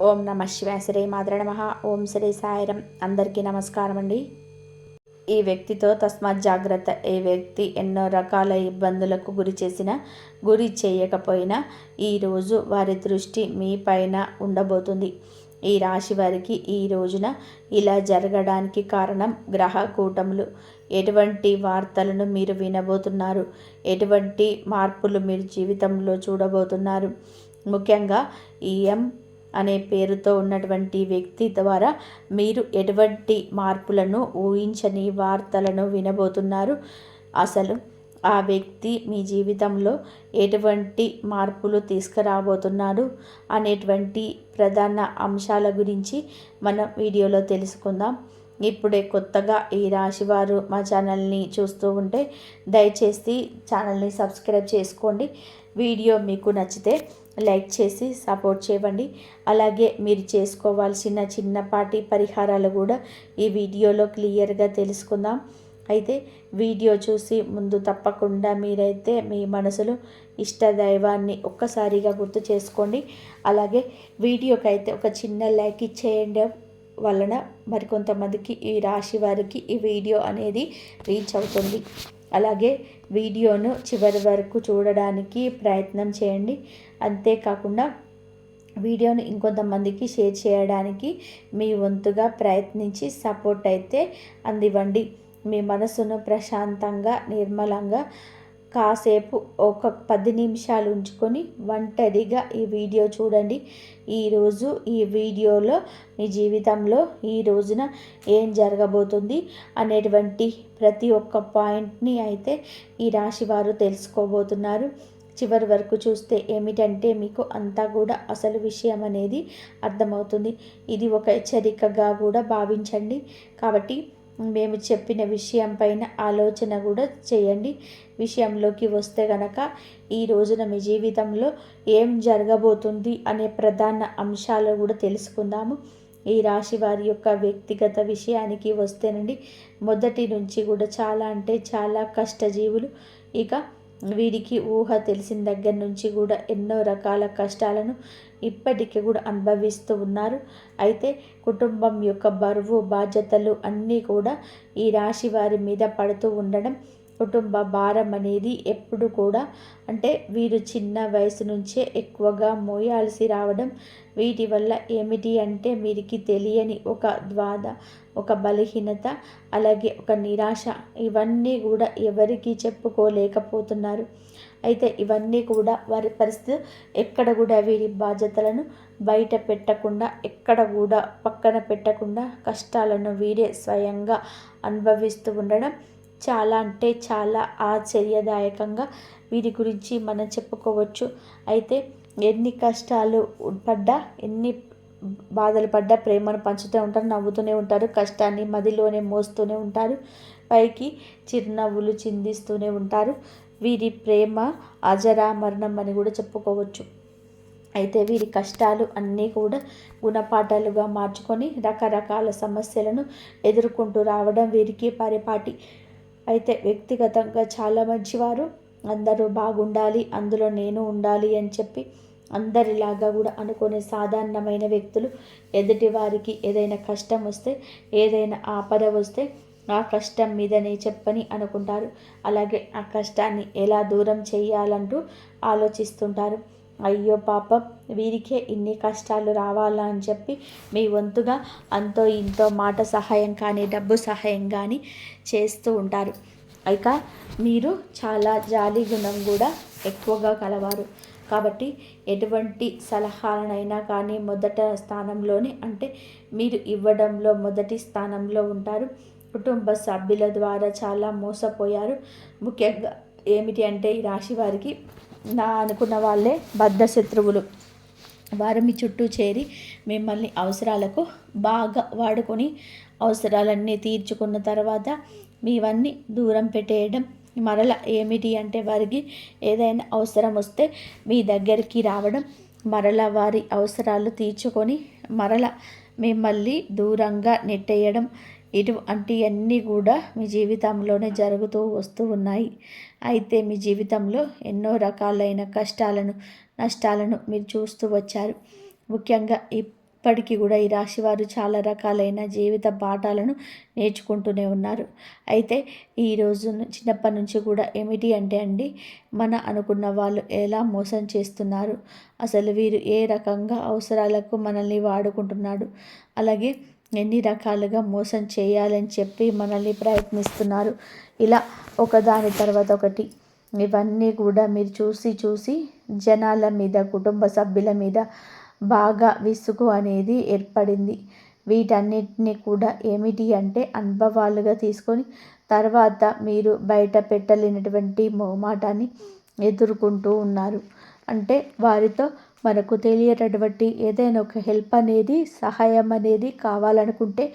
ఓం నమ శివాయ. శ్రీ మాత్రే నమః. ఓం శ్రీ సాయిరం. అందరికీ నమస్కారం అండి. ఈ వ్యక్తితో తస్మాత్ జాగ్రత్త. ఈ వ్యక్తి ఎన్నో రకాల ఇబ్బందులకు గురి చేయకపోయినా ఈరోజు వారి దృష్టి మీ పైన ఉండబోతుంది. ఈ రాశి వారికి ఈ రోజున ఇలా జరగడానికి కారణం గ్రహ కూటములు. ఎటువంటి వార్తలను మీరు వినబోతున్నారు, ఎటువంటి మార్పులు మీరు జీవితంలో చూడబోతున్నారు. ముఖ్యంగా ఈఎం అనే పేరుతో ఉన్నటువంటి వ్యక్తి ద్వారా మీరు ఎటువంటి మార్పులను, ఊహించని వార్తలను వినబోతున్నారు. అసలు ఆ వ్యక్తి మీ జీవితంలో ఎటువంటి మార్పులు తీసుకురాబోతున్నాడు అనేటువంటి ప్రధాన అంశాల గురించి మనం వీడియోలో తెలుసుకుందాం. ఇప్పుడే కొత్తగా ఈ రాశివారు మా ఛానల్ని చూస్తూ ఉంటే దయచేసి ఛానల్ని సబ్స్క్రైబ్ చేసుకోండి. వీడియో మీకు నచ్చితే లైక్ చేసి సపోర్ట్ చేయండి. అలాగే మీరు చేసుకోవాల్సిన చిన్నపాటి పరిహారాలు కూడా ఈ వీడియోలో క్లియర్గా తెలుసుకుందాం. అయితే వీడియో చూసి ముందు తప్పకుండా మీరైతే మీ మనసులో ఇష్టదైవాన్ని ఒక్కసారిగా గుర్తు చేసుకోండి. అలాగే వీడియోకైతే ఒక చిన్న లైక్ ఇచ్చేయండి వలన మరికొంతమందికి ఈ రాశి వారికి ఈ వీడియో అనేది రీచ్ అవుతుంది. అలాగే వీడియోను చివరి వరకు చూడడానికి ప్రయత్నం చేయండి. అంతేకాకుండా వీడియోను ఇంకొంతమందికి షేర్ చేయడానికి మీ వంతుగా ప్రయత్నించి సపోర్ట్ అయితే అందివ్వండి. మీ మనసును ప్రశాంతంగా, నిర్మలంగా కాసేపు ఒక 10 నిమిషాలు ఉంచుకొని ఒంటరిగా ఈ వీడియో చూడండి. ఈరోజు ఈ వీడియోలో మీ జీవితంలో ఈ రోజున ఏం జరగబోతుంది అనేటువంటి ప్రతి ఒక్క పాయింట్ని అయితే ఈ రాశి వారు తెలుసుకోబోతున్నారు. చివరి వరకు చూస్తే ఏమిటంటే మీకు అంతా కూడా అసలు విషయం అనేది అర్థమవుతుంది. ఇది ఒక హెచ్చరికగా కూడా భావించండి. కాబట్టి మేము చెప్పిన విషయం పైన ఆలోచన కూడా చేయండి. విషయంలోకి వస్తే గనక ఈ రోజున మీ జీవితంలో ఏం జరగబోతుంది అనే ప్రధాన అంశాలు కూడా తెలుసుకుందాము. ఈ రాశి వారి యొక్క వ్యక్తిగత విషయానికి వస్తేనండి, మొదటి నుంచి కూడా చాలా అంటే చాలా కష్టజీవులు. ఇక వీరికి ఊహ తెలిసిన దగ్గర నుంచి కూడా ఎన్నో రకాల కష్టాలను ఇప్పటికీ కూడా అనుభవిస్తూ ఉన్నారు. అయితే కుటుంబం యొక్క బరువు, బాధ్యతలు అన్నీ కూడా ఈ రాశి వారి మీద పడుతూ ఉండడం, కుటుంబ భారం అనేది ఎప్పుడు కూడా అంటే వీరు చిన్న వయసు నుంచే ఎక్కువగా మోయాల్సి రావడం, వీటి వల్ల ఏమిటి అంటే వీరికి తెలియని ఒక బలహీనత, అలాగే ఒక నిరాశ, ఇవన్నీ కూడా ఎవరికి చెప్పుకోలేకపోతున్నారు. అయితే ఇవన్నీ కూడా వారి పరిస్థితి ఎక్కడ కూడా వీరి బాధ్యతలను బయట పెట్టకుండా, ఎక్కడ కూడా పక్కన పెట్టకుండా కష్టాలను వీరే స్వయంగా అనుభవిస్తూ ఉండడం చాలా అంటే చాలా ఆశ్చర్యదాయకంగా వీరి గురించి మనం చెప్పుకోవచ్చు. అయితే ఎన్ని కష్టాలు పడ్డా, ఎన్ని బాధలు పడ్డా ప్రేమను పంచుతూ ఉంటారు, నవ్వుతూనే ఉంటారు, కష్టాన్ని మదిలోనే మోస్తూనే ఉంటారు, పైకి చిరునవ్వులు చిందిస్తూనే ఉంటారు. వీరి ప్రేమ అజరామరణం అని కూడా చెప్పుకోవచ్చు. అయితే వీరి కష్టాలు అన్నీ కూడా గుణపాఠాలుగా మార్చుకొని రకరకాల సమస్యలను ఎదుర్కొంటూ రావడం వీరికి పరిపాటి. అయితే వ్యక్తిగతంగా చాలా మంచివారు, అందరూ బాగుండాలి, అందులో నేను ఉండాలి అని చెప్పి అందరిలాగా కూడా అనుకునే సాధారణమైన వ్యక్తులు. ఎదుటి వారికి ఏదైనా కష్టం వస్తే, ఏదైనా ఆపద వస్తే ఆ కష్టం మీదనే చెప్పని అనుకుంటారు. అలాగే ఆ కష్టాన్ని ఎలా దూరం చేయాలంటూ ఆలోచిస్తుంటారు. అయ్యో పాపం, వీరికే ఇన్ని కష్టాలు రావాలా అని చెప్పి మీ వంతుగా అంతో ఇంతో మాట సహాయం కానీ, డబ్బు సహాయం కానీ చేస్తూ ఉంటారు. ఇక మీరు చాలా జాలి గుణం కూడా ఎక్కువగా కలవారు. కాబట్టి ఎటువంటి సలహాలనైనా కానీ మొదటి స్థానంలోనే, అంటే మీరు ఇవ్వడంలో మొదటి స్థానంలో ఉంటారు. కుటుంబ సభ్యుల ద్వారా చాలా మోసపోయారు. ముఖ్యంగా ఏమిటి అంటే ఈ రాశి వారికి నా అనుకున్న వాళ్ళే బద్ధ శత్రువులు. వారు మీ చుట్టూ చేరి మిమ్మల్ని అవసరాలకు బాగా వాడుకొని అవసరాలన్నీ తీర్చుకున్న తర్వాత మీవన్నీ దూరం పెట్టేయడం. మరల ఏమిటి అంటే వారికి ఏదైనా అవసరం వస్తే మీ దగ్గరికి రావడం, మరల వారి అవసరాలు తీర్చుకొని మరల మిమ్మల్ని దూరంగా నెట్టేయడం, ఇటువంటివన్నీ కూడా మీ జీవితంలోనే జరుగుతూ వస్తూ ఉన్నాయి. అయితే మీ జీవితంలో ఎన్నో రకాలైన కష్టాలను, నష్టాలను మీరు చూస్తూ వచ్చారు. ముఖ్యంగా ఈ ఇప్పటికీ కూడా ఈ రాశి వారు చాలా రకాలైన జీవిత పాఠాలను నేర్చుకుంటూనే ఉన్నారు. అయితే ఈరోజు చిన్నప్పటి నుంచి కూడా ఏమిటి అంటే అండి, మన అనుకున్న వాళ్ళు ఎలా మోసం చేస్తున్నారు, అసలు వీరు ఏ రకంగా అవసరాలకు మనల్ని వాడుకుంటున్నాడు, అలాగే ఎన్ని రకాలుగా మోసం చేయాలని చెప్పి మనల్ని ప్రయత్నిస్తున్నారు, ఇలా ఒకదాని తర్వాత ఒకటి ఇవన్నీ కూడా మీరు చూసి చూసి జనాల మీద, కుటుంబ సభ్యుల మీద బాగా విసుగు అనేది ఏర్పడింది. వీటన్నిటిని కూడా ఏమిటి అంటే అనుభవాలుగా తీసుకొని తర్వాత మీరు బయట పెట్టలేనటువంటి మొహమాటాన్ని ఎదుర్కొంటూ ఉన్నారు. అంటే వారితో మనకు తెలియనటువంటి ఏదైనా ఒక హెల్ప్ అనేది, సహాయం అనేది కావాలనుకుంటే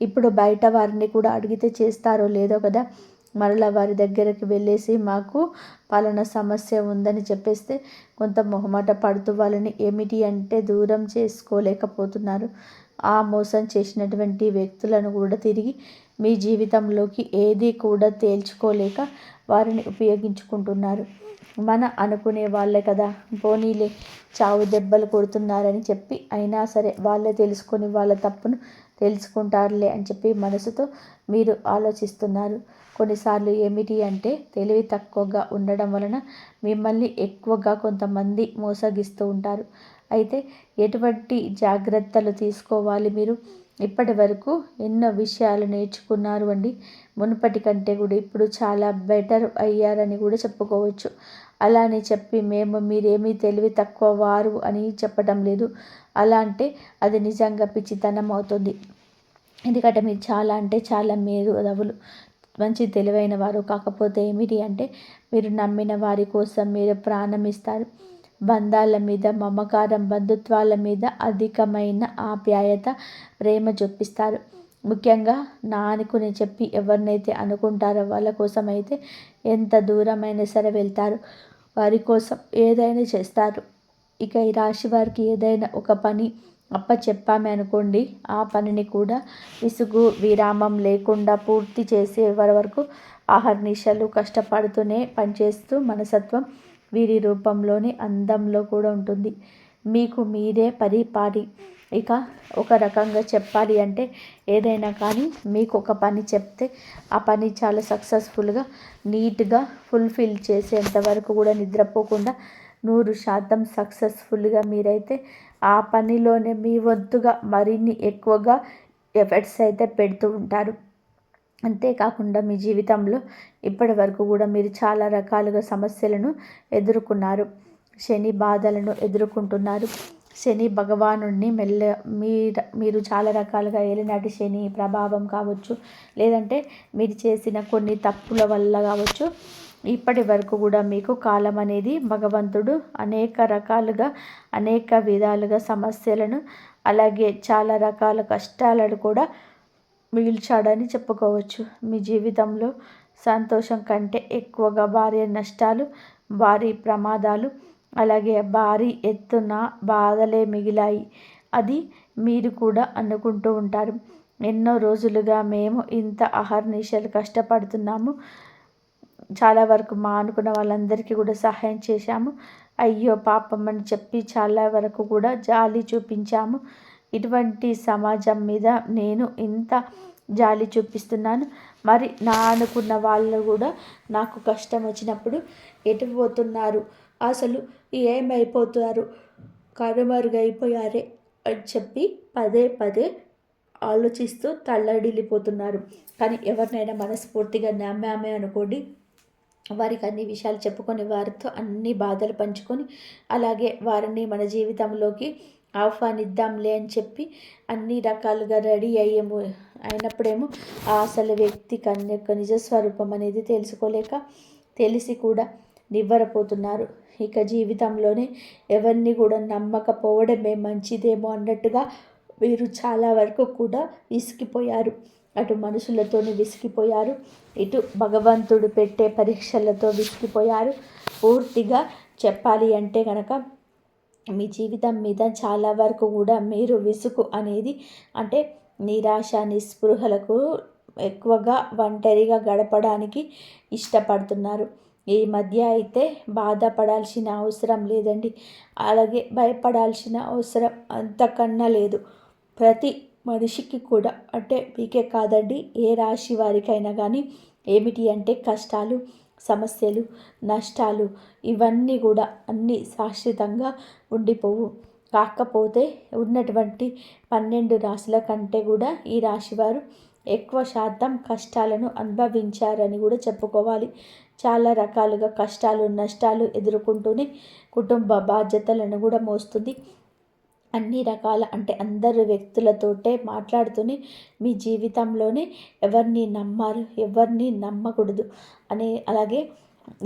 ఇప్పుడు బయట వారిని కూడా అడిగితే చేస్తారో లేదో కదా, మరలా వారి దగ్గరికి వెళ్ళేసి మాకు పలానా సమస్య ఉందని చెప్పేస్తే కొంత మొహమాట పడుతూ వాళ్ళని ఏమిటి అంటే దూరం చేసుకోలేకపోతున్నారు. ఆ మోసం చేసినటువంటి వ్యక్తులను కూడా తిరిగి మీ జీవితంలోకి ఏది కూడా తేల్చుకోలేక వారిని ఉపయోగించుకుంటున్నారు. మన అనుకునే వాళ్ళే కదా, పోనీలే చావు దెబ్బలు కొడుతున్నారని చెప్పి అయినా సరే వాళ్ళే తెలుసుకొని వాళ్ళ తప్పును తెలుసుకుంటారులే అని చెప్పి మనసుతో మీరు ఆలోచిస్తున్నారు. కొన్నిసార్లు ఏమిటి అంటే తెలివి తక్కువగా ఉండడం వలన మిమ్మల్ని ఎక్కువగా కొంతమంది మోసగిస్తూ ఉంటారు. అయితే ఎటువంటి జాగ్రత్తలు తీసుకోవాలి మీరు? ఇప్పటి వరకు ఎన్నో విషయాలు నేర్చుకున్నారు అండి. మునుపటి కంటే కూడా ఇప్పుడు చాలా బెటర్ అయ్యారని కూడా చెప్పుకోవచ్చు. అలా అని చెప్పి మీరేమీ తెలివి తక్కువ వారు అని చెప్పడం లేదు. అలా అంటే అది నిజంగా పిచ్చితనం అవుతుంది. ఎందుకంటే మీరు చాలా అంటే చాలా మేధావులు, మంచి తెలివైన వారు. కాకపోతే ఏమిటి అంటే మీరు నమ్మిన వారి కోసం మీరు ప్రాణం ఇస్తారు. బంధాల మీద మమకారం, బంధుత్వాల మీద అధికమైన ఆప్యాయత, ప్రేమ చూపిస్తారు. ముఖ్యంగా నా అనుకుని చెప్పి ఎవరినైతే అనుకుంటారో వాళ్ళ కోసం అయితే ఎంత దూరమైనా సరే వెళ్తారు. వారి కోసం ఏదైనా చేస్తారు. ఇక ఈ రాశి వారికి ఏదైనా ఒక పని అప్పచెప్పామే అనుకోండి, ఆ పనిని కూడా విసుగు విరామం లేకుండా పూర్తి చేసే వరకు అహర్నిశలు కష్టపడుతూనే పనిచేస్తూ మనస్తత్వం వీరి రూపంలోని అందంలో కూడా ఉంటుంది. మీకు మీరే పరిపాటి. ఇక ఒక రకంగా చెప్పాలి అంటే ఏదైనా కానీ మీకు ఒక పని చెప్తే ఆ పని చాలా సక్సెస్ఫుల్గా, నీట్గా ఫుల్ఫిల్ చేసేంత వరకు కూడా నిద్రపోకుండా 100% సక్సెస్ఫుల్గా మీరైతే ఆ పనిలోనే మీ వంతుగా మరిన్ని ఎక్కువగా ఎఫర్ట్స్ అయితే పెడుతూ ఉంటారు. అంతేకాకుండా మీ జీవితంలో ఇప్పటి వరకు కూడా మీరు చాలా రకాలుగా సమస్యలను ఎదుర్కొన్నారు. శని బాధలను ఎదుర్కొంటున్నారు. శని భగవానుడిని మీరు చాలా రకాలుగా ఏలినాటి శని ప్రభావం కావచ్చు, లేదంటే మీరు చేసిన కొన్ని తప్పుల వల్ల కావచ్చు, ఇప్పటి వరకు కూడా మీకు కాలం అనేది భగవంతుడు అనేక రకాలుగా, అనేక విధాలుగా సమస్యలను, అలాగే చాలా రకాల కష్టాలను కూడా మిగిల్చాడని చెప్పుకోవచ్చు. మీ జీవితంలో సంతోషం కంటే ఎక్కువగా భారీ నష్టాలు, భారీ ప్రమాదాలు, అలాగే భారీ ఎత్తున బాధలే మిగిలాయి. అది మీరు కూడా అనుకుంటూ ఉంటారు. ఎన్నో రోజులుగా మేము ఇంత అహర్నిశలు కష్టపడుతున్నాము, చాలా వరకు మా అనుకున్న వాళ్ళందరికీ కూడా సహాయం చేశాము, అయ్యో పాపం అని చెప్పి చాలా వరకు కూడా జాలి చూపించాము. ఇటువంటి సమాజం మీద నేను ఇంత జాలి చూపిస్తున్నాను, మరి నా అనుకున్న వాళ్ళు కూడా నాకు కష్టం వచ్చినప్పుడు ఎటు పోతున్నారు, అసలు ఏమైపోతారు, కనుమరుగైపోయారే అని చెప్పి పదే పదే ఆలోచిస్తూ తల్లడిల్లిపోతున్నారు. కానీ ఎవరినైనా మనస్ఫూర్తిగా నమ్మామే అనుకోండి, వారికి అన్ని విషయాలు చెప్పుకొని వారితో అన్ని బాధలు పంచుకొని అలాగే వారిని మన జీవితంలోకి ఆహ్వానిద్దాంలే అని చెప్పి అన్ని రకాలుగా రెడీ అయినప్పుడేమో ఆ అసలు వ్యక్తి యొక్క నిజస్వరూపం అనేది తెలుసుకోలేక తెలిసి కూడా నివ్వరపోతున్నారు. ఇక జీవితంలోనే ఎవరిని కూడా నమ్మకపోవడమే మంచిదేమో అన్నట్టుగా వీరు చాలా వరకు కూడా విసిగిపోయారు. అటు మనుషులతోని విసిగిపోయారు, ఇటు భగవంతుడు పెట్టే పరీక్షలతో విసిగిపోయారు. పూర్తిగా చెప్పాలి అంటే కనుక మీ జీవితం మీద చాలా వరకు కూడా మీరు విసుగు అనేది అంటే నిరాశ, నిస్పృహలకు ఎక్కువగా ఒంటరిగా గడపడానికి ఇష్టపడుతున్నారు. ఈ మధ్య అయితే బాధపడాల్సిన అవసరం లేదండి, అలాగే భయపడాల్సిన అవసరం అంతకన్నా లేదు. ప్రతి మనిషికి కూడా, అంటే మీకే కాదండి, ఏ రాశి వారికైనా కానీ ఏమిటి అంటే కష్టాలు, సమస్యలు, నష్టాలు ఇవన్నీ కూడా అన్నీ శాశ్వతంగా ఉండిపోవు. కాకపోతే ఉన్నటువంటి 12 రాశుల కంటే కూడా ఈ రాశివారు ఎక్కువ శాతం కష్టాలను అనుభవించారని కూడా చెప్పుకోవాలి. చాలా రకాలుగా కష్టాలు, నష్టాలు ఎదుర్కొంటూనే కుటుంబ బాధ్యతలను కూడా మోస్తుంది. అన్ని రకాల, అంటే అందరు వ్యక్తులతోటే మాట్లాడుతూనే మీ జీవితంలోనే ఎవరిని నమ్మారు, ఎవరిని నమ్మకూడదు అలాగే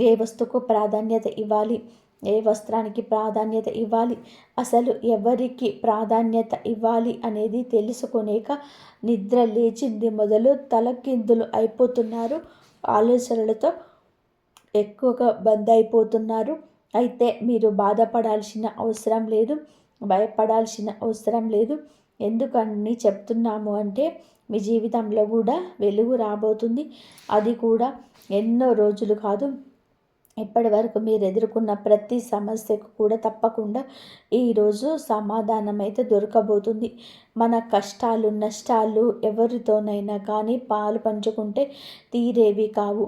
ఏ వస్తువుకు ప్రాధాన్యత ఇవ్వాలి, ఏ వస్త్రానికి ప్రాధాన్యత ఇవ్వాలి, అసలు ఎవరికి ప్రాధాన్యత ఇవ్వాలి అనేది తెలుసుకొనేక నిద్ర లేచింది మొదలు తలకిందులు అయిపోతున్నారు. ఆలోచనలతో ఎక్కువగా బంద్ అయిపోతున్నారు. అయితే మీరు బాధపడాల్సిన అవసరం లేదు, భయపడాల్సిన అవసరం లేదు. ఎందుకని చెప్తున్నాము అంటే మీ జీవితంలో కూడా వెలుగు రాబోతుంది. అది కూడా ఎన్నో రోజులు కాదు, ఇప్పటి వరకు మీరు ఎదుర్కొన్న ప్రతి సమస్యకు కూడా తప్పకుండా ఈరోజు సమాధానం అయితే దొరకబోతుంది. మన కష్టాలు, నష్టాలు ఎవరితోనైనా కానీ పాలు పంచుకుంటే తీరేవి కావు.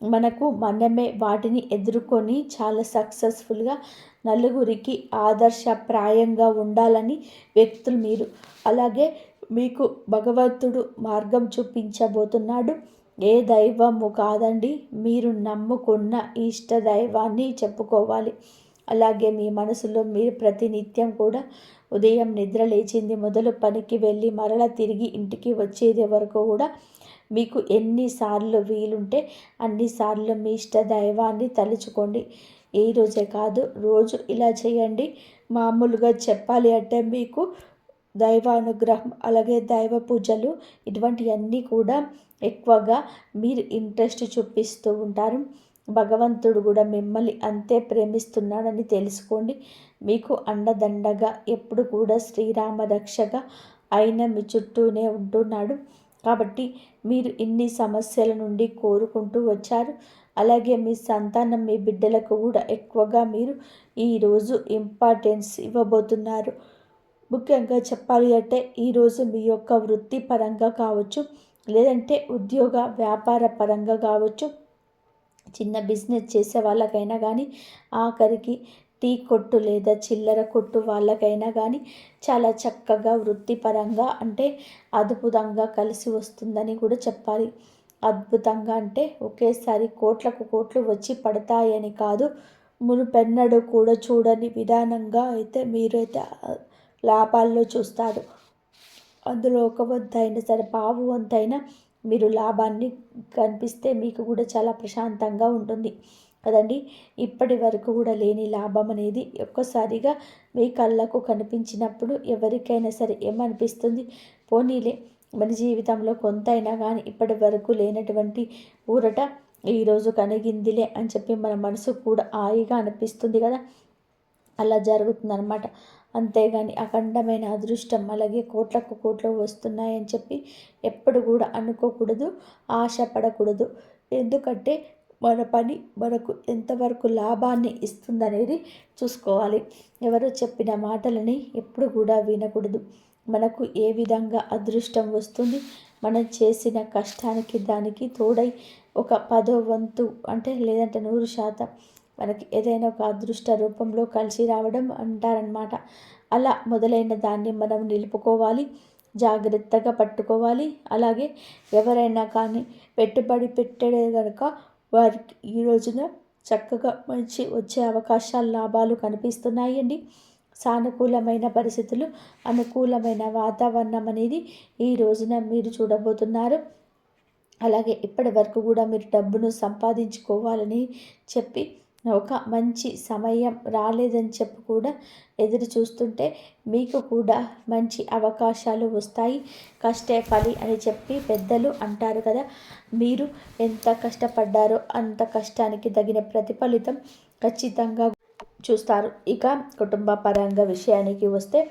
మనకు మనమే వాటిని ఎదుర్కొని చాలా సక్సెస్ఫుల్గా నలుగురికి ఆదర్శప్రాయంగా ఉండాలని వ్యక్తులు మీరు. అలాగే మీకు భగవంతుడు మార్గం చూపించబోతున్నాడు. ఏ దైవము కాదండి, మీరు నమ్ముకున్న ఇష్ట దైవాన్ని చెప్పుకోవాలి. అలాగే మీ మనసులో మీరు ప్రతినిత్యం కూడా ఉదయం నిద్ర లేచింది మొదలు పనికి వెళ్ళి మరల తిరిగి ఇంటికి వచ్చేది వరకు కూడా మీకు ఎన్నిసార్లు వీలుంటే అన్నిసార్లు మీ ఇష్ట దైవాన్ని తలుచుకోండి. ఈ రోజే కాదు, రోజు ఇలా చేయండి. మామూలుగా చెప్పాలి అంటే మీకు దైవానుగ్రహం, అలాగే దైవ పూజలు ఇటువంటివన్నీ కూడా ఎక్కువగా మీరు ఇంట్రెస్ట్ చూపిస్తూ ఉంటారు. భగవంతుడు కూడా మిమ్మల్ని అంతే ప్రేమిస్తున్నాడని తెలుసుకోండి. మీకు అండదండగా ఎప్పుడు కూడా శ్రీరామ రక్షగా ఆయన మీ చుట్టూనే ఉంటున్నాడు. కాబట్టి మీరు ఇన్ని సమస్యల నుండి కోరుకుంటూ వచ్చారు. అలాగే మీ సంతానం, మీ బిడ్డలకు కూడా ఎక్కువగా మీరు ఈరోజు ఇంపార్టెన్స్ ఇవ్వబోతున్నారు. ముఖ్యంగా చెప్పాలి అంటే ఈరోజు మీ యొక్క వృత్తి పరంగా కావచ్చు, లేదంటే ఉద్యోగ వ్యాపార పరంగా కావచ్చు, చిన్న బిజినెస్ చేసే వాళ్ళకైనా కానీ, ఆఖరికి టీ కొట్టు లేదా చిల్లర కొట్టు వాళ్ళకైనా కానీ చాలా చక్కగా వృత్తిపరంగా, అంటే అద్భుతంగా కలిసి వస్తుందని కూడా చెప్పాలి. అద్భుతంగా అంటే ఒకేసారి కోట్లకు కోట్లు వచ్చి పడతాయని కాదు, మునుపెన్నడూ కూడా చూడని విధానంగా అయితే మీరైతే లాభాల్లో చూస్తారు. అందులో ఒక వంతైనా సరే, పావు వంతైనా మీరు లాభాన్ని కనిపిస్తే మీకు కూడా చాలా ప్రశాంతంగా ఉంటుంది కదండి. ఇప్పటి వరకు కూడా లేని లాభం అనేది ఒక్కసారిగా మీ కళ్ళకు కనిపించినప్పుడు ఎవరికైనా సరే ఏమనిపిస్తుంది? పోనీలే, మన జీవితంలో కొంతైనా కానీ ఇప్పటి వరకు లేనటువంటి ఊరట ఈరోజు కలిగిందిలే అని చెప్పి మన మనసు కూడా హాయిగా అనిపిస్తుంది కదా. అలా జరుగుతుందన్నమాట. అంతేగాని అఖండమైన అదృష్టం, అలాగే కోట్లకు కోట్లు వస్తున్నాయని చెప్పి ఎప్పుడు కూడా అనుకోకూడదు, ఆశపడకూడదు. ఎందుకంటే మన పని మనకు ఎంతవరకు లాభాన్ని ఇస్తుందనేది చూసుకోవాలి. ఎవరు చెప్పిన మాటలని ఎప్పుడు కూడా వినకూడదు. మనకు ఏ విధంగా అదృష్టం వస్తుంది, మనం చేసిన కష్టానికి దానికి తోడై ఒక 10వ వంతు, అంటే లేదంటే 100% మనకి ఏదైనా ఒక అదృష్ట రూపంలో కలిసి రావడం అంటారనమాట. అలా మొదలైన దాన్ని మనం నిలుపుకోవాలి, జాగ్రత్తగా పట్టుకోవాలి. అలాగే ఎవరైనా కానీ పెట్టుబడి పెట్టడే కనుక వారికి ఈ రోజున చక్కగా మంచి వచ్చే అవకాశాలు, లాభాలు కనిపిస్తున్నాయండి. సానుకూలమైన పరిస్థితులు, అనుకూలమైన వాతావరణం అనేది ఈ రోజున మీరు చూడబోతున్నారు. అలాగే ఇప్పటి వరకు కూడా మీరు డబ్బును సంపాదించుకోవాలని చెప్పి ఒక మంచి సమయం రాలేదని చెప్పి కూడా ఎదురు చూస్తుంటే మీకు కూడా మంచి అవకాశాలు వస్తాయి. కష్టే ఫలి అని చెప్పి పెద్దలు అంటారు కదా. మీరు ఎంత కష్టపడ్డారో అంత కష్టానికి తగిన ప్రతిఫలితం ఖచ్చితంగా చూస్తారు. ఇక కుటుంబ పరంగా విషయానికి వస్తే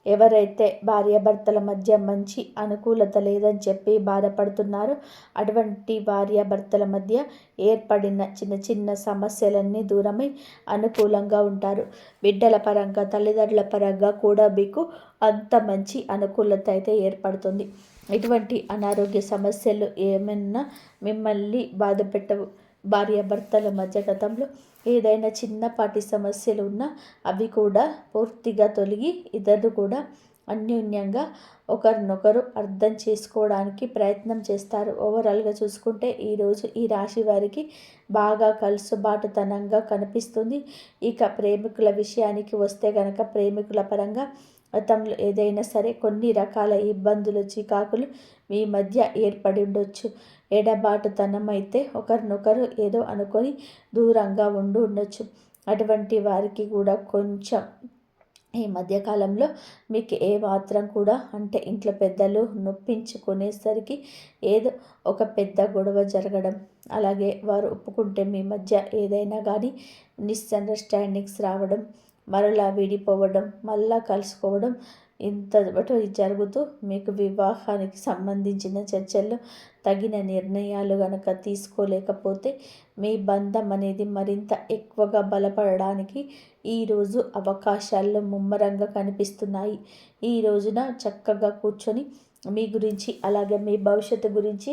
ఎవరైతే భార్యాభర్తల మధ్య మంచి అనుకూలత లేదని చెప్పి బాధపడుతున్నారో అటువంటి భార్యాభర్తల మధ్య ఏర్పడిన చిన్న చిన్న సమస్యలన్నీ దూరమై అనుకూలంగా ఉంటారు. బిడ్డల పరంగా తల్లిదండ్రుల పరంగా కూడా మీకు అంత మంచి అనుకూలత అయితే ఏర్పడుతుంది. ఇటువంటి అనారోగ్య సమస్యలు ఏమన్నా మిమ్మల్ని బాధ పెట్టవు. భార్యాభర్తల మధ్య గతంలో ఏదైనా చిన్నపాటి సమస్యలు ఉన్నా అవి కూడా పూర్తిగా తొలగి ఇద్దరు కూడా అన్యోన్యంగా ఒకరినొకరు అర్థం చేసుకోవడానికి ప్రయత్నం చేస్తారు. ఓవరాల్గా చూసుకుంటే ఈరోజు ఈ రాశి వారికి బాగా కలుసుబాటుతనంగా కనిపిస్తుంది. ఇక ప్రేమికుల విషయానికి వస్తే కనుక ప్రేమికుల పరంగా గతంలో ఏదైనా సరే కొన్ని రకాల ఇబ్బందులు చికాకులు మీ మధ్య ఏర్పడి ఉండొచ్చు. ఎడబాటుతనం అయితే ఒకరినొకరు ఏదో అనుకొని దూరంగా ఉండొచ్చు. అటువంటి వారికి కూడా కొంచెం ఈ మధ్యకాలంలో మీకు ఏ మాత్రం కూడా అంటే ఇంట్లో పెద్దలు నొప్పించుకునేసరికి ఏదో ఒక పెద్ద గొడవ జరగడం, అలాగే వారు ఒప్పుకుంటే మీ మధ్య ఏదైనా కానీ మిస్అండర్స్టాండింగ్స్ రావడం, మరలా విడిపోవడం, మళ్ళా కలుసుకోవడం ఇంత జరుగుతూ మీకు వివాహానికి సంబంధించిన చర్చల్లో తగిన నిర్ణయాలు గనక తీసుకోలేకపోతే మీ బంధం అనేది మరింత ఎక్కువగా బలపడడానికి ఈరోజు అవకాశాల్లో ముమ్మరంగా కనిపిస్తున్నాయి. ఈ రోజున చక్కగా కూర్చొని మీ గురించి అలాగే మీ భవిష్యత్తు గురించి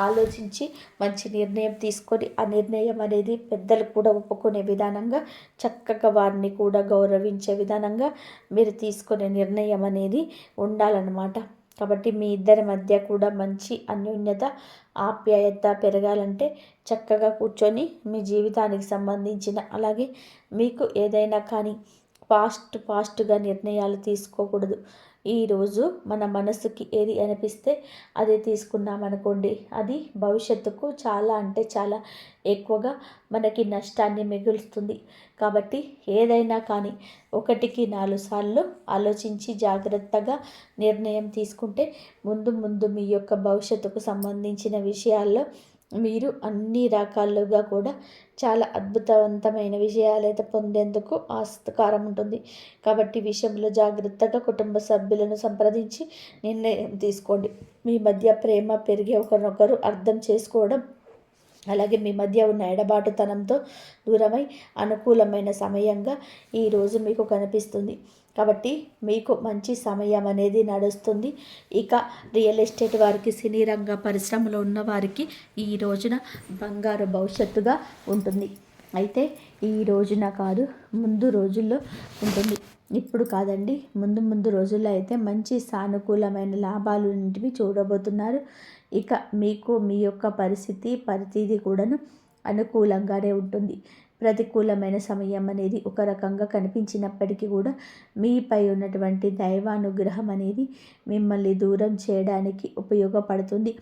ఆలోచించి మంచి నిర్ణయం తీసుకొని ఆ నిర్ణయం అనేది పెద్దలు కూడా ఒప్పుకునే విధానంగా చక్కగా వారిని కూడా గౌరవించే విధానంగా మీరు తీసుకునే నిర్ణయం అనేది ఉండాలన్నమాట. కాబట్టి మీ ఇద్దరి మధ్య కూడా మంచి అన్యోన్యత ఆప్యాయత పెరగాలంటే చక్కగా కూర్చొని మీ జీవితానికి సంబంధించిన అలాగే మీకు ఏదైనా కానీ ఫాస్ట్గా నిర్ణయాలు తీసుకోకూడదు. ఈరోజు మన మనసుకి ఏది అనిపిస్తే అది తీసుకున్నామనుకోండి, అది భవిష్యత్తుకు చాలా అంటే చాలా ఎక్కువగా మనకి నష్టాన్ని మిగులుస్తుంది. కాబట్టి ఏదైనా కానీ 1-4 సార్లు ఆలోచించి జాగ్రత్తగా నిర్ణయం తీసుకుంటే ముందు మీ యొక్క భవిష్యత్తుకు సంబంధించిన విషయాల్లో మీరు అన్ని రకాలుగా కూడా చాలా అద్భుతవంతమైన విజయాలైతే పొందేందుకు ఆస్కారం ఉంటుంది. కాబట్టి విషయంలో జాగ్రత్తగా కుటుంబ సభ్యులను సంప్రదించి నిర్ణయం తీసుకోండి. మీ మధ్య ప్రేమ పెరిగి ఒకరినొకరు అర్థం చేసుకోవడం, అలాగే మీ మధ్య ఉన్న ఎడబాటుతనంతో దూరమై అనుకూలమైన సమయంగా ఈరోజు మీకు కనిపిస్తుంది. కాబట్టి మీకు మంచి సమయం అనేది నడుస్తుంది. ఇక రియల్ ఎస్టేట్ వారికి, సినీ రంగ పరిశ్రమలో ఉన్న వారికి ఈ రోజున బంగారు భవిష్యత్తుగా ఉంటుంది. అయితే ఈ రోజున కాదు, ముందు రోజుల్లో ఉంటుంది. ఇప్పుడు కాదండి, ముందు రోజుల్లో అయితే మంచి సానుకూలమైన లాభాలు ఇంటివి చూడబోతున్నారు. ఇక మీకు మీ యొక్క పరిస్థితి కూడాను అనుకూలంగానే ఉంటుంది. ప్రతికూలమైన సమయం అనేది ఒక రకంగా కనిపించినప్పటికీ కూడా మీపై ఉన్నటువంటి దైవానుగ్రహం అనేది మిమ్మల్ని దూరం చేయడానికి ఉపయోగపడుతుంది.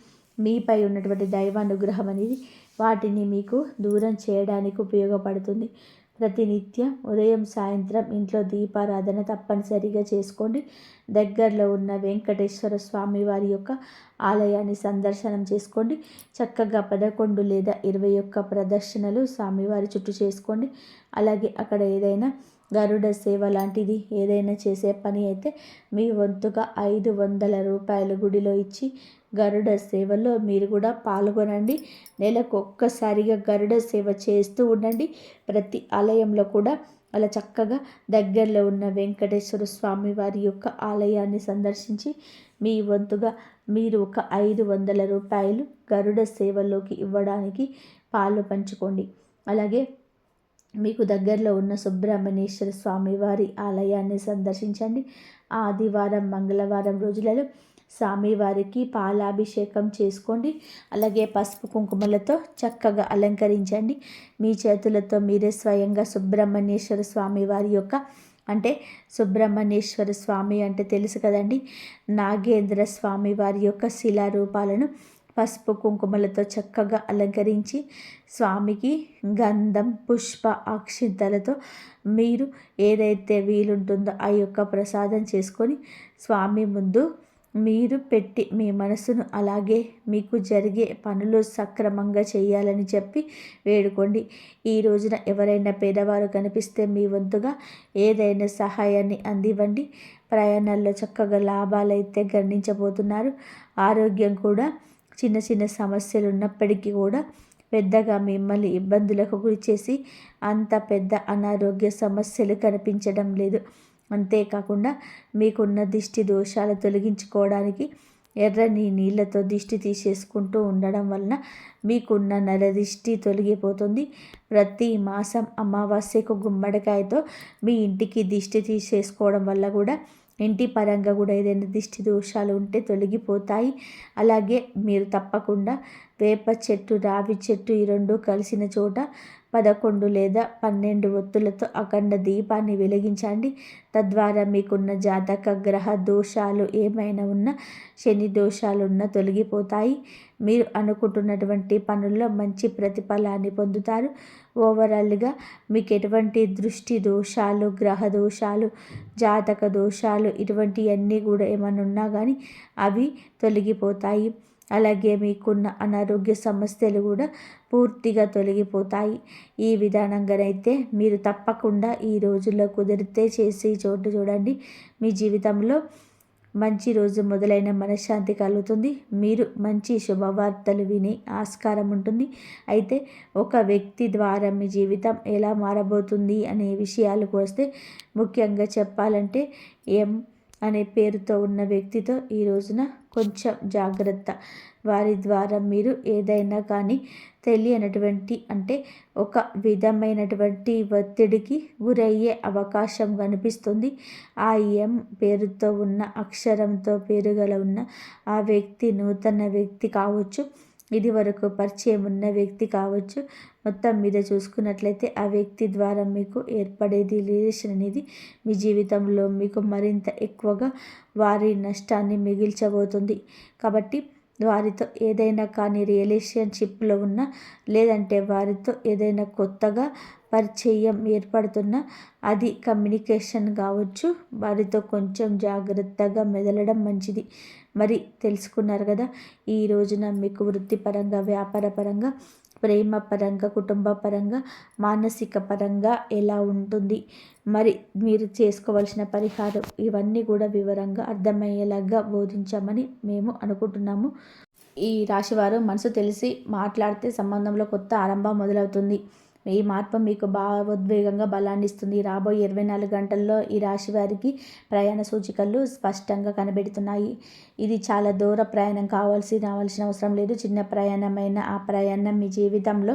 మీపై ఉన్నటువంటి దైవానుగ్రహం అనేది వాటిని మీకు దూరం చేయడానికి ఉపయోగపడుతుంది. ప్రతినిత్యం ఉదయం సాయంత్రం ఇంట్లో దీపారాధన తప్పనిసరిగా చేసుకోండి. దగ్గరలో ఉన్న వెంకటేశ్వర స్వామి వారి యొక్క ఆలయాన్ని సందర్శనం చేసుకోండి. చక్కగా 11 లేదా 21 ప్రదర్శనలు స్వామివారి చుట్టూ చేసుకోండి. అలాగే అక్కడ ఏదైనా గరుడ సేవ లాంటిది ఏదైనా చేసే పని అయితే మీ వంతుగా 500 రూపాయలు గుడిలో ఇచ్చి గరుడ సేవలో మీరు కూడా పాల్గొనండి. నెలకు ఒక్కసారిగా గరుడ సేవ చేస్తూ ఉండండి. ప్రతి ఆలయంలో కూడా అలా చక్కగా దగ్గరలో ఉన్న వెంకటేశ్వర స్వామి వారి యొక్క ఆలయాన్ని సందర్శించి మీ వంతుగా మీరు ఒక 500 రూపాయలు గరుడ సేవలోకి ఇవ్వడానికి పాలు పంచుకోండి. అలాగే మీకు దగ్గరలో ఉన్న సుబ్రహ్మణ్యేశ్వర స్వామి వారి ఆలయాన్ని సందర్శించండి. ఆదివారం మంగళవారం రోజులలో స్వామివారికి పాలాభిషేకం చేసుకోండి. అలాగే పసుపు కుంకుమలతో చక్కగా అలంకరించండి. మీ చేతులతో మీరే స్వయంగా సుబ్రహ్మణ్యేశ్వర స్వామి వారి యొక్క అంటే సుబ్రహ్మణ్యేశ్వర స్వామి అంటే తెలుసు కదండి, నాగేంద్ర స్వామి వారి యొక్క శిలారూపాలను పసుపు కుంకుమలతో చక్కగా అలంకరించి స్వామికి గంధం పుష్ప అక్షింతలతో మీరు ఏదైతే వీలుంటుందో ఆ యొక్క ప్రసాదం చేసుకొని స్వామి ముందు మీరు పెట్టి మీ మనసును అలాగే మీకు జరిగే పనులు సక్రమంగా చేయాలని చెప్పి వేడుకోండి. ఈ రోజున ఎవరైనా పేదవారు కనిపిస్తే మీ వంతుగా ఏదైనా సహాయాన్ని అందివ్వండి. ప్రయాణాల్లో చక్కగా లాభాలైతే గణించబోతున్నారు. ఆరోగ్యం కూడా చిన్న చిన్న సమస్యలు ఉన్నప్పటికీ కూడా పెద్దగా మిమ్మల్ని ఇబ్బందులకు గురి చేసి అంత పెద్ద అనారోగ్య సమస్యలు కనిపించడం లేదు. అంతేకాకుండా మీకున్న దిష్టి దోషాలు తొలగించుకోవడానికి ఎర్రని నీళ్ళతో దిష్టి తీసేసుకుంటూ ఉండడం వలన మీకున్న నరదిష్టి తొలగిపోతుంది. ప్రతి మాసం అమావాస్యకు గుమ్మడికాయతో మీ ఇంటికి దిష్టి తీసేసుకోవడం వల్ల కూడా ఇంటి పరంగా కూడా ఏదైనా దిష్టి దోషాలు ఉంటే తొలగిపోతాయి. అలాగే మీరు తప్పకుండా వేప చెట్టు, రావి చెట్టు ఈ రెండు కలిసిన చోట 11 లేదా 12 ఒత్తులతో అఖండ దీపాన్ని వెలిగించండి. తద్వారా మీకున్న జాతక గ్రహ దోషాలు ఏమైనా ఉన్నా, శని దోషాలు ఉన్నా తొలగిపోతాయి. మీరు అనుకుంటున్నటువంటి పనుల్లో మంచి ప్రతిఫలాన్ని పొందుతారు. ఓవరాల్గా మీకు ఎటువంటి దృష్టి దోషాలు, గ్రహ దోషాలు, జాతక దోషాలు ఇటువంటివన్నీ కూడా ఏమైనా ఉన్నా కానీ అవి తొలగిపోతాయి. అలాగే మీకున్న అనారోగ్య సమస్యలు కూడా పూర్తిగా తొలగిపోతాయి. ఈ విధానంగానైతే మీరు తప్పకుండా ఈ రోజుల్లో కుదిరితే చేసి చోటు చూడండి. మీ జీవితంలో మంచి రోజు మొదలైన మనశ్శాంతి కలుగుతుంది. మీరు మంచి శుభవార్తలు వినే ఆస్కారం ఉంటుంది. అయితే ఒక వ్యక్తి ద్వారా మీ జీవితం ఎలా మారబోతుంది అనే విషయాలకు వస్తే, ముఖ్యంగా చెప్పాలంటే అనే పేరుతో ఉన్న వ్యక్తితో ఈ రోజున కొంచెం జాగ్రత్త. వారి ద్వారా మీరు ఏదైనా కానీ తెలియనటువంటి అంటే ఒక విధమైనటువంటి ఒత్తిడికి గురయ్యే అవకాశం కనిపిస్తుంది. ఆ పేరుతో ఉన్న అక్షరంతో పేరుగల ఉన్న ఆ వ్యక్తి నూతన వ్యక్తి కావచ్చు, ఇది వరకు పరిచయం ఉన్న వ్యక్తి కావచ్చు. మొత్తం మీద చూసుకున్నట్లయితే ఆ వ్యక్తి ద్వారా మీకు ఏర్పడేది రిలేషన్ అనేది మీ జీవితంలో మీకు మరింత ఎక్కువగా వారి నష్టాన్ని మిగిల్చబోతుంది. కాబట్టి వారితో ఏదైనా కానీ రిలేషన్షిప్లో ఉన్న, లేదంటే వారితో ఏదైనా కొత్తగా పరిచయం ఏర్పడుతున్న అది కమ్యూనికేషన్ కావచ్చు, వారితో కొంచెం జాగ్రత్తగా మెదలడం మంచిది. మరి తెలుసుకున్నారు కదా, ఈ రోజున మీకు వృత్తిపరంగా, వ్యాపార పరంగా, ప్రేమ పరంగా, కుటుంబ పరంగా, మానసిక పరంగా ఎలా ఉంటుంది, మరి మీరు చేసుకోవాల్సిన పరిహారం ఇవన్నీ కూడా వివరంగా అర్థమయ్యేలాగా బోధించామని మేము అనుకుంటున్నాము. ఈ రాశివారు మనసు తెలిసి మాట్లాడితే సంబంధంలో కొత్త ఆరంభం మొదలవుతుంది. ఈ మార్పు మీకు భావోద్వేగంగా బలాన్ని ఇస్తుంది. రాబోయే 24 గంటల్లో ఈ రాశి వారికి ప్రయాణ సూచికలు స్పష్టంగా కనబెడుతున్నాయి. ఇది చాలా దూర ప్రయాణం రావాల్సిన అవసరం లేదు. చిన్న ప్రయాణమైన ఆ ప్రయాణం మీ జీవితంలో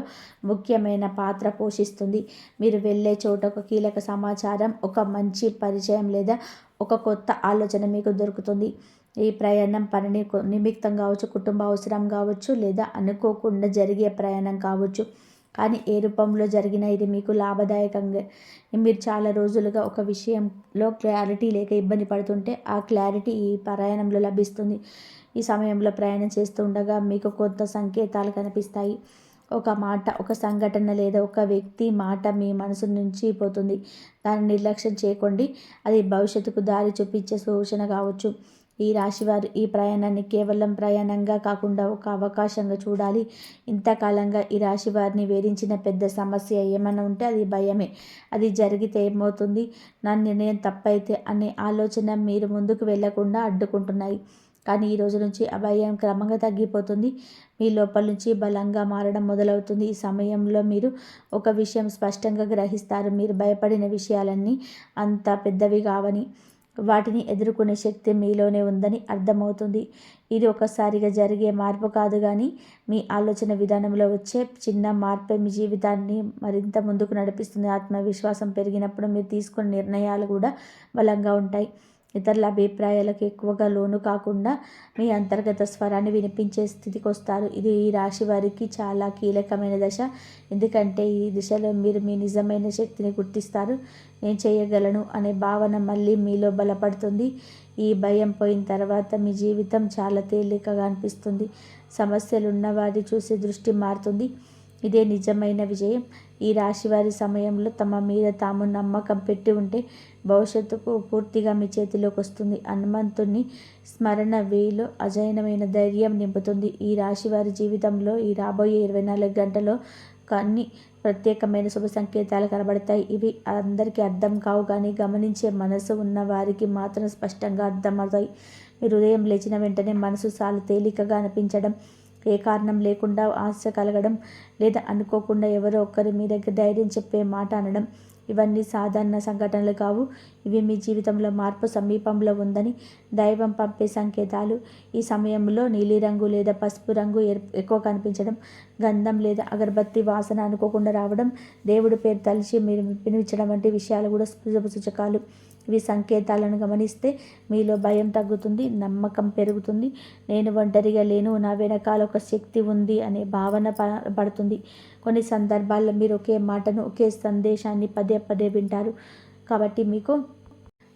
ముఖ్యమైన పాత్ర పోషిస్తుంది. మీరు వెళ్ళే చోట ఒక కీలక సమాచారం, ఒక మంచి పరిచయం లేదా ఒక కొత్త ఆలోచన మీకు దొరుకుతుంది. ఈ ప్రయాణం పనిని నిమిత్తం కావచ్చు, కుటుంబ అవసరం కావచ్చు, లేదా అనుకోకుండా జరిగే ప్రయాణం కావచ్చు. కానీ ఏ రూపంలో జరిగినా ఇది మీకు లాభదాయకంగా, మీరు చాలా రోజులుగా ఒక విషయంలో క్లారిటీ లేక ఇబ్బంది పడుతుంటే ఆ క్లారిటీ ఈ ప్రయాణంలో లభిస్తుంది. ఈ సమయంలో ప్రయాణం చేస్తూ ఉండగా మీకు కొత్త సంకేతాలు కనిపిస్తాయి. ఒక మాట, ఒక సంఘటన లేదా ఒక వ్యక్తి మాట మీ మనసు నుంచి పోతుంది. దాన్ని నిర్లక్ష్యం చేయకండి. అది భవిష్యత్తుకు దారి చూపించే సూచన కావచ్చు. ఈ రాశివారు ఈ ప్రయాణాన్ని కేవలం ప్రయాణంగా కాకుండా ఒక అవకాశంగా చూడాలి. ఇంతకాలంగా ఈ రాశి వారిని వేధించిన పెద్ద సమస్య ఏమైనా ఉంటే అది భయమే. అది జరిగితే ఏమవుతుంది, నా నిర్ణయం తప్పైతే అనే ఆలోచన మీరు ముందుకు వెళ్లకుండా అడ్డుకుంటున్నాయి. కానీ ఈ రోజు నుంచి ఆ భయం క్రమంగా తగ్గిపోతుంది. మీ లోపల నుంచి బలంగా మారడం మొదలవుతుంది. ఈ సమయంలో మీరు ఒక విషయం స్పష్టంగా గ్రహిస్తారు. మీరు భయపడిన విషయాలన్నీ అంత పెద్దవి కావని, వాటిని ఎదుర్కొనే శక్తి మీలోనే ఉందని అర్థమవుతుంది. ఇది ఒకసారిగా జరిగే మార్పు కాదు, కానీ మీ ఆలోచన విధానంలో వచ్చే చిన్న మార్పే మీ జీవితాన్ని మరింత ముందుకు నడిపిస్తుంది. ఆత్మవిశ్వాసం పెరిగినప్పుడు మీరు తీసుకునే నిర్ణయాలు కూడా బలంగా ఉంటాయి. ఇతరుల అభిప్రాయాలకు ఎక్కువగా లోను కాకుండా మీ అంతర్గత స్వరాన్ని వినిపించే స్థితికి వస్తారు. ఇది ఈ రాశి వారికి చాలా కీలకమైన దశ. ఎందుకంటే ఈ దిశలో మీరు మీ నిజమైన శక్తిని గుర్తిస్తారు. నేను చేయగలను అనే భావన మళ్ళీ మీలో బలపడుతుంది. ఈ భయం పోయిన తర్వాత మీ జీవితం చాలా తేలికగా అనిపిస్తుంది. సమస్యలు ఉన్నవారి చూసి దృష్టి మారుతుంది. ఇదే నిజమైన విజయం. ఈ రాశివారి సమయంలో తమ మీద తాము నమ్మకం పెట్టి ఉంటే భవిష్యత్తుకు పూర్తిగా మీ చేతిలోకి వస్తుంది. హనుమంతుని స్మరణ వేలో అజైనమైన ధైర్యం నింపుతుంది. ఈ రాశివారి జీవితంలో ఈ రాబోయే 24 గంటలో కానీ ప్రత్యేకమైన శుభ సంకేతాలు కనబడతాయి. ఇవి అందరికీ అర్థం కావు, కానీ గమనించే మనసు ఉన్న వారికి మాత్రం స్పష్టంగా అర్థమవుతాయి. మీరు ఉదయం లేచిన వెంటనే మనసు చాలా తేలికగా అనిపించడం, ఏ కారణం లేకుండా ఆశ కలగడం, లేదా అనుకోకుండా ఎవరో ఒకరు మీ దగ్గర ధైర్యం చెప్పే మాట అనడం, ఇవన్నీ సాధారణ సంఘటనలు కావు. ఇవి మీ జీవితంలో మార్పు సమీపంలో ఉందని దైవం పంపే సంకేతాలు. ఈ సమయంలో నీలిరంగు లేదా పసుపు రంగు ఎక్కువ కనిపించడం, గంధం లేదా అగరబత్తి వాసన అనుకోకుండా రావడం, దేవుడి పేరు తలిచి మీరు పిలిపించడం వంటి విషయాలు కూడా సూచకాలు. ఇవి సంకేతాలను గమనిస్తే మీలో భయం తగ్గుతుంది, నమ్మకం పెరుగుతుంది. నేను ఒంటరిగా లేను, నా వెనకాల ఒక శక్తి ఉంది అనే భావన పడుతుంది. కొన్ని సందర్భాల్లో మీరు ఒకే మాటను, ఒకే సందేశాన్ని పదే పదే వింటారు. కాబట్టి మీకు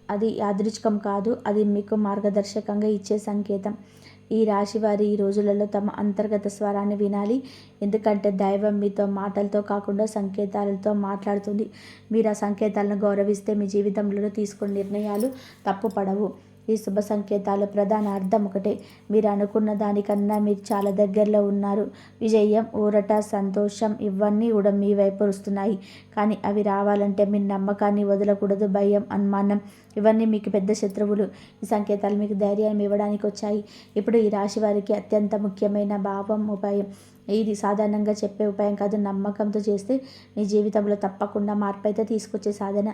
అది యాదృచ్ఛికం కాదు, అది మీకు మార్గదర్శకంగా ఇచ్చే సంకేతం. ఈ రాశి వారి ఈ రోజులలో తమ అంతర్గత స్వరాన్ని వినాలి. ఎందుకంటే దైవం మీతో మాటలతో కాకుండా సంకేతాలతో మాట్లాడుతుంది. మీరు ఆ సంకేతాలను గౌరవిస్తే మీ జీవితంలో తీసుకునే నిర్ణయాలు తప్పుపడవు. ఈ శుభ సంకేతాల ప్రధాన అర్థం ఒకటే: మీరు అనుకున్న దానికన్నా మీరు చాలా దగ్గరలో ఉన్నారు. విజయం, ఊరట, సంతోషం ఇవన్నీ కూడా మీ వైపు వస్తున్నాయి. కానీ అవి రావాలంటే మీ నమ్మకాన్ని వదలకూడదు. భయం, అనుమానం ఇవన్నీ మీకు పెద్ద శత్రువులు. ఈ సంకేతాలు మీకు ధైర్యాన్ని ఇవ్వడానికి వచ్చాయి. ఇప్పుడు ఈ రాశి వారికి అత్యంత ముఖ్యమైన ఉపాయం. ఇది సాధారణంగా చెప్పే ఉపాయం కాదు, నమ్మకంతో చేస్తే మీ జీవితంలో తప్పకుండా మార్పు అయితే తీసుకొచ్చే సాధన.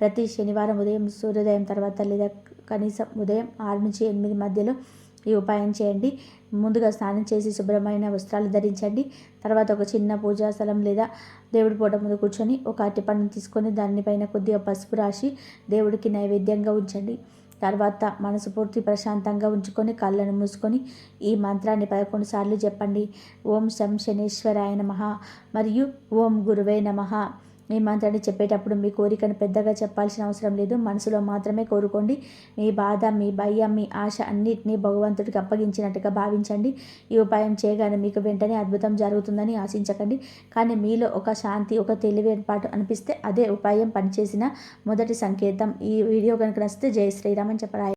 ప్రతి శనివారం ఉదయం సూర్యోదయం తర్వాత లేదా కనీసం ఉదయం 6 నుంచి 8 మధ్యలో ఈ ఉపాయం చేయండి. ముందుగా స్నానం చేసి శుభ్రమైన వస్త్రాలు ధరించండి. తర్వాత ఒక చిన్న పూజా స్థలం లేదా దేవుడి పూట ముందు కూర్చొని ఒక అరటిపండును తీసుకొని దానిపైన కొద్దిగా పసుపు రాసి దేవుడికి నైవేద్యంగా ఉంచండి. తర్వాత మనసు పూర్తి ప్రశాంతంగా ఉంచుకొని కళ్ళను మూసుకొని ఈ మంత్రాన్ని 11 సార్లు చెప్పండి. ఓం శం శనేశ్వరాయ నమః మరియు ఓం గురువే నమః. ఈ మంత్రాన్ని చెప్పేటప్పుడు మీ కోరికను పెద్దగా చెప్పాల్సిన అవసరం లేదు, మనసులో మాత్రమే కోరుకోండి. మీ బాధ, మీ భయం, మీ ఆశ అన్నిటినీ భగవంతుడికి అప్పగించినట్టుగా భావించండి. ఈ ఉపాయం చేయగానే మీకు వెంటనే అద్భుతం జరుగుతుందని ఆశించకండి, కానీ మీలో ఒక శాంతి, ఒక తెలివి ఏర్పాటు అనిపిస్తే అదే ఉపాయం పనిచేసిన మొదటి సంకేతం. ఈ వీడియో కనుక నచ్చితే జై శ్రీరామ్ అని చెప్పరాయి.